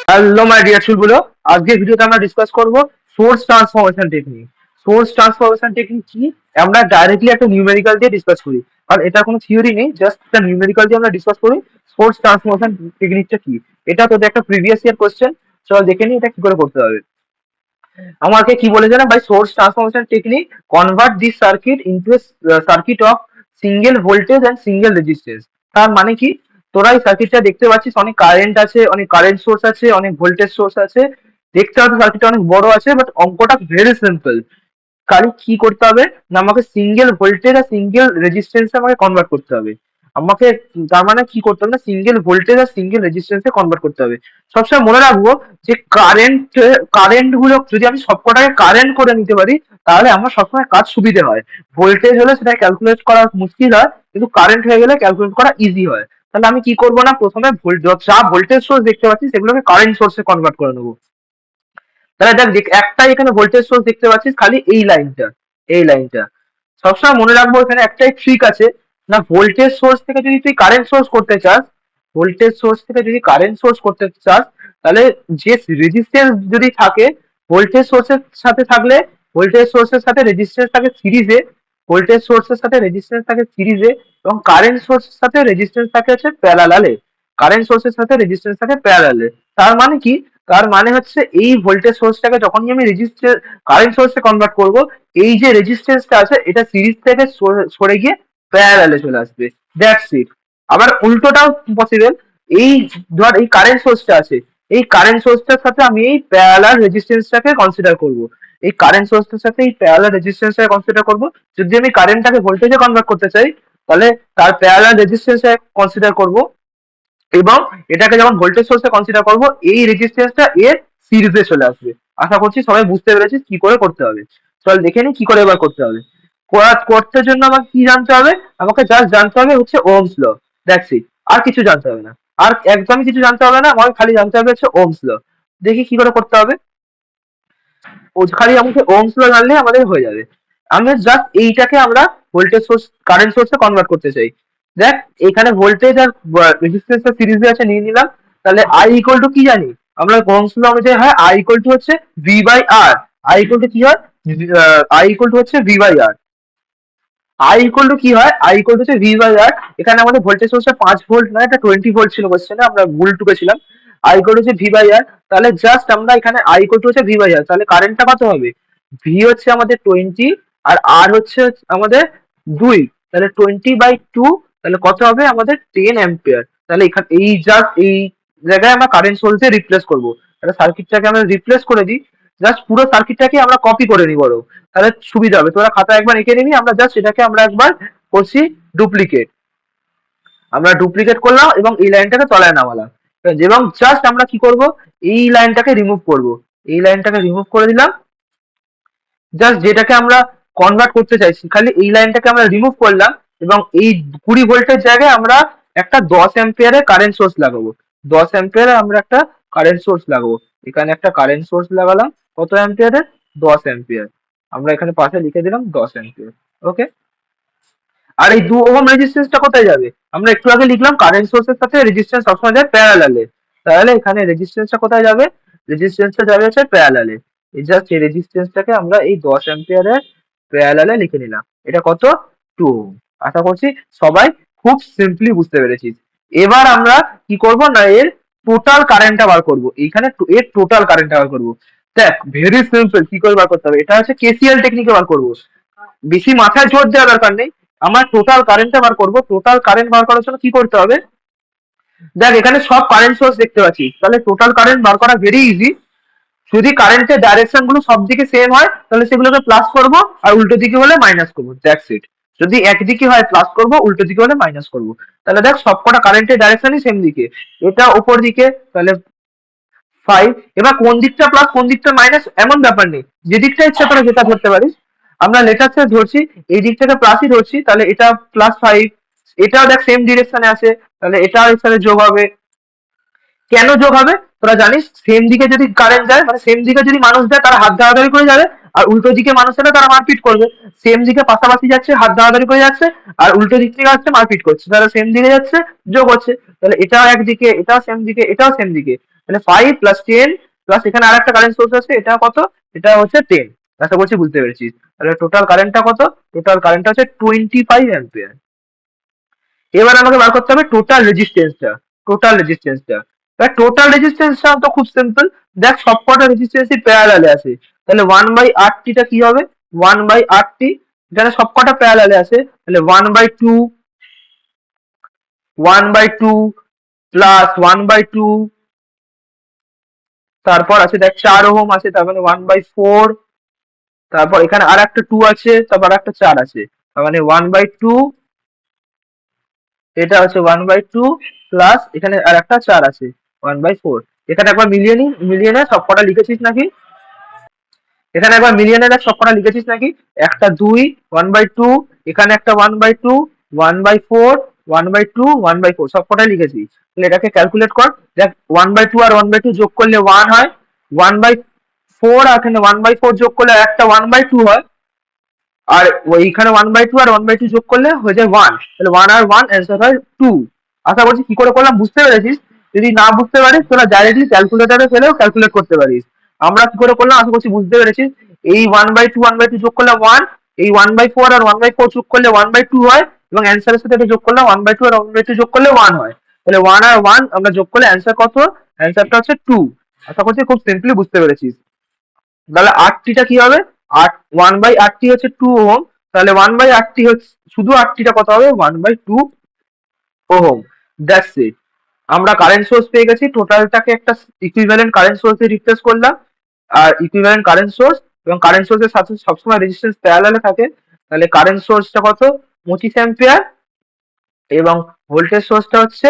Hello my dear চুলগুলো, আজকে ভিডিওতে আমরা ডিসকাস করব source transformation technique. Source transformation technique কি আমরা ডাইরেক্টলি একটা নিউমেরিক্যাল দিয়ে ডিসকাস করি, আর এটা কোনো থিওরি নেই, জাস্ট একটা নিউমেরিক্যাল দিয়ে আমরা ডিসকাস করি সোর্স ট্রান্সফরমেশন টেকনিকটা কি। এটা তোদের একটা প্রিভিয়াস ইয়ার কোশ্চেন, চল দেখে নি এটা কি করে করতে হবে। আমাকে কি বলেছে না ভাই, source transformation technique convert this circuit into a circuit of single voltage and single resistance. তার মানে কি, তোরা এই সার্কিটটা দেখতে পাচ্ছিস, অনেক কারেন্ট আছে, অনেক কারেন্ট সোর্স আছে, অনেক ভোল্টেজ সোর্স আছে, দেখতে হয়তো সার্কিটটা অনেক বড় আছে, বাট অঙ্কটা ভেরি সিম্পল। খালি কি করতে হবে না, আমাকে সিঙ্গেল ভোল্টেজ আর সিঙ্গেল রেজিস্ট্যান্সে আমাকে কনভার্ট করতে হবে। আমাকে তার মানে কি করতে হবে না, সিঙ্গেল ভোল্টেজ আর সিঙ্গেল রেজিস্ট্যান্সে কনভার্ট করতে হবে। সবসময় মনে রাখবো যে কারেন্ট গুলো যদি আমি সবকটাকে কারেন্ট করে নিতে পারি, তাহলে আমার সবসময় কাজ সুবিধে হয়। ভোল্টেজ হলে সেটা ক্যালকুলেট করা মুশকিল হয়, কিন্তু কারেন্ট হয়ে গেলে ক্যালকুলেট করা ইজি হয়। তাহলে আমি কি করবো না, প্রথমে যা ভোল্টেজ সোর্স দেখতে পাচ্ছি সেগুলোকে কারেন্ট সোর্সে কনভার্ট করে নেবো। তাহলে দেখ একটাই এখানে ভোল্টেজ সোর্স দেখতে পাচ্ছিস, খালি এই লাইনটা সবসময় মনে রাখবো। এখানে একটাই ট্রিক আছে, না ভোল্টেজ সোর্স থেকে যদি তুই কারেন্ট সোর্স করতে চাস, ভোল্টেজ সোর্স থেকে যদি কারেন্ট সোর্স করতে চাস, তাহলে যে রেজিস্ট্যান্স যদি থাকে ভোল্টেজ সোর্সের সাথে থাকলে, ভোল্টেজ সোর্সের সাথে রেজিস্ট্যান্স থাকে সিরিজে, ভোল্টেজ সোর্সের সাথে রেজিস্ট্যান্স থাকে সিরিজে, এবং কারেন্ট সোর্সের সাথে রেজিস্ট্যান্স থাকে হচ্ছে প্যারালালে। কারেন্ট সোর্সের সাথে রেজিস্ট্যান্স থাকে প্যারালালে। তার মানে কি, তার মানে হচ্ছে এই ভোল্টেজ সোর্সটাকে যখনই আমি রেজিস্টার কারেন্ট সোর্সে কনভার্ট করব, এই যে রেজিস্ট্যান্সটা আছে এটা সিরিজ থেকে সরে গিয়ে প্যারালালে চলে আসবে। That's it. আবার উল্টোটাও পসিবল। এই ধর এই কারেন্ট সোর্সটা আছে, এই কারেন্ট সোর্সটার সাথে আমি এই প্যারালাল রেজিস্ট্যান্সটাকে কনসিডার করব। এই কারেন্ট সোর্সটার সাথে এই প্যারালাল রেজিস্ট্যান্সটাকে কনসিডার করব। যদি আমি কারেন্টটাকে ভোল্টেজে কনভার্ট করতে চাই, তাহলে তার প্যারালাল রেজিস্ট্যান্সটাকে কনসিডার করব, এবং এটাকে যখন ভোল্টেজ সোর্সে কনসিডার করব, এই রেজিস্ট্যান্সটা এর সিরিজে চলে আসবে। আশা করছি সবাই বুঝতে পেরেছিস কি করে করতে হবে। চল দেখে নি কি করে এবার করতে হবে। করতে জন্য আমাকে কি জানতে হবে, আমাকে জাস্ট জানতে হবে হচ্ছে ওহমস ল। That's it. আর কিছু জানতে হবে না, আর একদমই কিছু জানতে হবে না, আমাকে খালি জানতে হবে হচ্ছে ওহমস ল। দেখি কি করে করতে হবে। ও খালি আমাকে ওহমস ল জানলে আমাদের হয়ে যাবে। আমি জাস্ট এইটাকে আমরা ভোল্টেজ সোর্স কারেন্ট সোর্সে কনভার্ট করতে চাই। দেখ, এখানে ভোল্টেজ আর রেজিস্ট্যান্স সিরিজে আছে, নিয়ে নিলাম। তাহলে আই ইকুয়াল টু কি জানি, আমরা ওহমস ল অনুযায়ী হয় আই ইকুয়াল টু হচ্ছে V by R. I equal to কি হয়, আই ইকুয়াল টু হচ্ছে V by R. I equal to কি হয়, আই ইকুয়াল টু হচ্ছে ভি বাই আর। এখানে আমাদের ভোল্টেজ সোর্সটা 5 ভোল্ট নয়, এটা 20 ভোল্ট ছিল কোশ্চেনে, আমরা ভুল টুকেছিলাম। আই ইকুয়াল টু হচ্ছে ভি বাই আর। তাহলে জাস্ট আমরা এখানে আই ইকুয়াল টু হচ্ছে ভি বাই আর, তাহলে কারেন্টটা কত হবে, ভি হচ্ছে আমাদের 20, আর আর হচ্ছে আমাদের 2, তাহলে 20/2, তাহলে কত হবে আমাদের 10 অ্যাম্পিয়ার। তাহলে এখানে এই জাস্ট এই জায়গায় আমরা কারেন্ট সোর্স দিয়ে রিপ্লেস করবো। তাহলে সার্কিটটাকে আমরা রিপ্লেস করে দিই, জাস্ট পুরো সার্কিটটাকে আমরা কপি করে নিই বড়, তাহলে সুবিধা হবে। তোরা খাতা একবার এঁকে নিবি, আমরা জাস্ট এটাকে আমরা একবার করছি ডুপ্লিকেট। আমরা ডুপ্লিকেট করলাম এবং এই লাইনটাকে তলায় নামালাম, এবং জাস্ট আমরা কি করব, এই লাইনটাকে রিমুভ করব। এই লাইনটাকে রিমুভ করে দিলাম। জাস্ট যেটাকে আমরা কনভার্ট করতে চাইছি, খালি এই লাইনটাকে আমরা রিমুভ করলাম, এবং এই 20 ভোল্টের জায়গায় আমরা একটা 10 অ্যাম্পিয়ারের কারেন্ট সোর্স লাগাবো। 10 অ্যাম্পিয়ারে আমরা একটা কারেন্ট সোর্স লাগাবো। এখানে একটা কারেন্ট সোর্স লাগালাম, কত অ্যাম্পিয়ারের, 10 অ্যাম্পিয়ার। আমরা এখানে পাশে লিখে দিলাম 10 অ্যাম্পিয়ার। ওকে। আর এই 2 ওহম রেজিস্ট্যান্সটা কোথায় যাবে, আমরা একটু আগে লিখলাম কারেন্ট সোর্সের সাথে রেজিস্ট্যান্স সবসময় যায় প্যারালালে। তাহলে এখানে রেজিস্ট্যান্সটা কোথায় যাবে, রেজিস্ট্যান্সটা যাবে হচ্ছে প্যারালালে। এই জাস্ট এই রেজিস্ট্যান্সটাকে আমরা এই 10 অ্যাম্পিয়ারের প্যারালালে লিখে নিলাম। এটা কত, 2 ওহম। আশা করছি সবাই খুব সিম্পলি বুঝতে পেরেছিস। এবার আমরা কি করব না, এর টোটাল কারেন্টটা বার করবো। এইখানে এর টোটাল কারেন্টটা বার করবো। দেখ ভেরি সিম্পল, কি করে বার করতে হবে, এটা হচ্ছে কেসিএল টেকনিকে বার করবো। বেশি মাথায় জোর দেওয়ার দরকার নেই, আমার টোটাল কারেন্টটা বার করবো। টোটাল কারেন্ট বার করার জন্য কি করতে হবে, দেখ এখানে সব কারেন্ট সোর্স দেখতে পাচ্ছি, তাহলে টোটাল কারেন্ট বার করা ভেরি ইজি। যদি কারেন্টের ডাইরেকশন গুলো সব দিকে সেম হয়, তাহলে সেগুলোকে প্লাস করবো, আর উল্টো দিকে হলে মাইনাস করবো। That's it. যদি একদিকে হয় প্লাস করবো, উল্টো দিকে হলে মাইনাস করবো। তাহলে দেখ সবকটা কারেন্টের ডাইরেকশনই সেম দিকে, এটা ওপর দিকে, তাহলে 5। এবার কোন দিকটা প্লাস কোন দিকটা মাইনাস এমন ব্যাপার নেই, যে দিকটা ইচ্ছা করে যেটা ধরতে পারিস। আমরা লেটার থেকে ধরছি, এই দিক থেকে প্লাসই ধরছি, তাহলে এটা +5। এটাও দেখ সেম ডিরেকশনে আছে, তাহলে এটাও এর সাথে যোগ হবে। কেন যোগ হবে, তোরা জানিস, সেম দিকে যদি কারেন্ট যায়, মানে সেম দিকে যদি মানুষ যায়, তারা হাত ধরাধরি করে যাবে। আর উল্টো দিকে মানুষ এলে তারা মারপিট করবে। সেম দিকে পাশাপাশি যাচ্ছে, হাত ধরাধরি করে যাচ্ছে, আর উল্টো দিক থেকে আসছে, মারপিট করছে, তাহলে সেম দিকে যাচ্ছে, যোগ হচ্ছে। তাহলে এটাও একদিকে, এটাও সেম দিকে, এটাও সেম দিকে, তাহলে 5 প্লাস 10 প্লাস এখানে আর একটা কারেন্ট সোর্স আছে, এটা কত, এটা হচ্ছে 10। আশা করছি বুঝতে পেরেছিস। তাহলে টোটাল কারেন্টটা কত, টোটাল কারেন্টটা হচ্ছে 25 অ্যাম্পিয়ার। এবার আমাকে বার করতে হবে টোটাল রেজিস্ট্যান্সটা, টোটাল রেজিস্ট্যান্সটা। এবার টোটাল রেজিস্ট্যান্সটা তো খুব সিম্পল, দেখ সবকটা রেজিস্ট্যান্সই প্যারালালে আছে, তাহলে 1/RT টা কি হবে, 1/RT, এখানে সবকটা প্যারালালে আছে, তাহলে 1/2, 1/2 প্লাস 1/2, তারপর আছে দেখ 4 ওহম আছে, তার মানে 1/4, তারপর এখানে আর একটা 2 আছে, তারপর আর একটা 4 আছে, তার মানে 1/2, এটা হচ্ছে 1/2 প্লাস এখানে আর একটা 4 আছে, 1/4। এখানে একবার মিলিয়ে নি, মিলিয়ে নে সবকটা লিখেছিস নাকি, এখানে একবার মিলিয়ে নে দেখ সবকটা লিখেছিস নাকি, একটা 2, 1/2, এখানে একটা 1/2, 1/4, 1/2, 1/4 সবকটাই লিখেছিস। তাহলে এটাকে ক্যালকুলেট কর, দেখ 1/2 আর 1/2 যোগ করলে 1 হয়, 1/4 আর এখানে 1/4 যোগ করলে একটা 1/2 হয়, আর ওইখানে 1/2 আর 1/2 যোগ করলে হয়ে যায় 1, তাহলে 1 আর 1 অ্যান্সার হয় 2। আশা করছি কি করে করলাম বুঝতে পেরেছিস। যদি না বুঝতে পারিস তোরা ডাইরেক্টলি ক্যালকুলেটারে ফেলেও ক্যালকুলেট করতে পারিস। আমরা কি করে করলাম আশা করছি বুঝতে পেরেছিস। এই 1/2 যোগ করলে 1, এই 1/4 আর 1/4 যোগ করলে 1/2 হয়, এবং অ্যান্সারের সাথে এটা যোগ করলে 1/2 আর 1/2 যোগ করলে 1 হয়, তাহলে 1 আর 1 আমরা যোগ করলে অ্যান্সার কত, অ্যান্সারটা হচ্ছে 2। আশা করছি খুব সিম্পলি বুঝতে পেরেছিস। তাহলে আরটিটা কি হবে, আট 1/RT হচ্ছে 2 ওহম, তাহলে 1/RT হচ্ছে শুধু আরটিটা কত হবে, 1/2 ওহম। That's it. আমরা কারেন্ট সোর্স পেয়ে গেছি, টোটালটাকে একটা ইকুইভ্যালেন্ট কারেন্ট সোর্সে রিপ্লেস করলাম, আর ইকুইভ্যালেন্ট কারেন্ট সোর্স এবং কারেন্ট সোর্সের সাথে সবসময় রেজিস্ট্যান্স প্যারালালে থাকে, তাহলে কারেন্ট সোর্সটা কত, 25 অ্যাম্পিয়ার, এবং ভোল্টেজ সোর্সটা হচ্ছে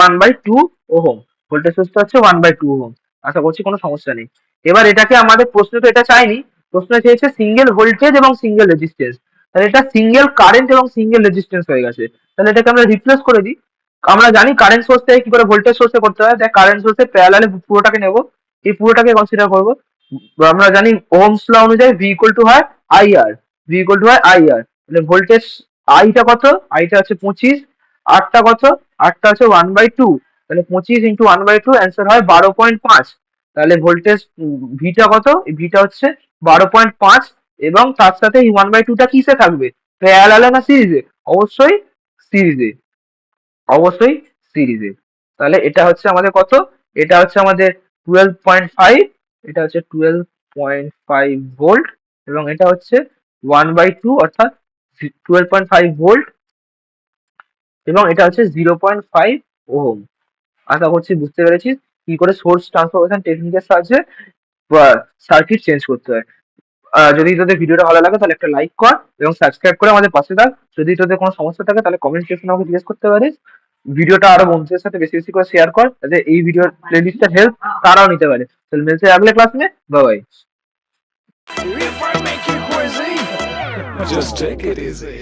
1/2 ওহম, ভোল্টেজ সোর্সটা হচ্ছে 1/2 ওহম। আশা করছি কোনো সমস্যা নেই। এবার এটাকে আমাদের প্রশ্ন তো এটা চাইনি, প্রশ্ন চেয়েছে সিঙ্গেল ভোল্টেজ এবং সিঙ্গেল রেজিস্ট্যান্স, তাহলে এটা সিঙ্গেল কারেন্ট এবং সিঙ্গেল রেজিস্ট্যান্স হয়ে গেছে, তাহলে এটাকে আমরা রিপ্লেস করে দিই। আমরা জানি কারেন্ট সোর্স থেকে কি করে ভোল্টেজ সোর্সে করতে হয়, দেখ কারেন্ট সোর্সে প্যারালালে পুরোটাকে নেব, এই পুরোটাকে কনসিডার করব। আমরা জানি ওহমস ল অনুযায়ী ভি ইকুয়াল টু হয় আইআর, ভি ইকুয়াল টু হয় আইআর, তাহলে ভোল্টেজ আইটা কত, আইটা হচ্ছে 25, আরটা কত, আরটা হচ্ছে 1/2, তাহলে 25 ইন্টু 1/2 অ্যান্সার হয় 12.5। তাহলে ভোল্টেজ ভিটা কত, ভিটা হচ্ছে 12.5, এবং তার সাথে এই 1/2টা কিসে থাকবে, প্যারালালে না সিরিজে, অবশ্যই সিরিজে, অবশ্যই সিরিজে। তাহলে এটা হচ্ছে আমাদের কত, এটা হচ্ছে আমাদের 12.5, এটা হচ্ছে 12.5 ভোল্ট, এবং এটা হচ্ছে 1/2 অর্থাৎ 12.5 ভোল্ট, এবং এটা হচ্ছে 0.5 ওহম। আশা করছি বুঝতে পেরেছিস কি করে সোর্স ট্রান্সফরমেশন টেকনিকের সাহায্যে সার্কিট চেঞ্জ করতে হয়। যদি তোদের ভিডিওটা ভালো লাগে তাহলে একটা লাইক কর এবং সাবস্ক্রাইব করে আমাদের পাশে থাক। যদি তোদের কোনো সমস্যা থাকে তাহলে কমেন্ট সেকশনে আমাকে জিজ্ঞেস করতে পারিস। ভিডিওটা আরো বন্ধুদের সাথে বেশি বেশি করে শেয়ার কর, যাতে এই ভিডিওর প্লেলিস্টের হেল্প তারাও নিতে পারে। চল মিলছে আগলে class May, bye bye. If I make it crazy, just take it easy.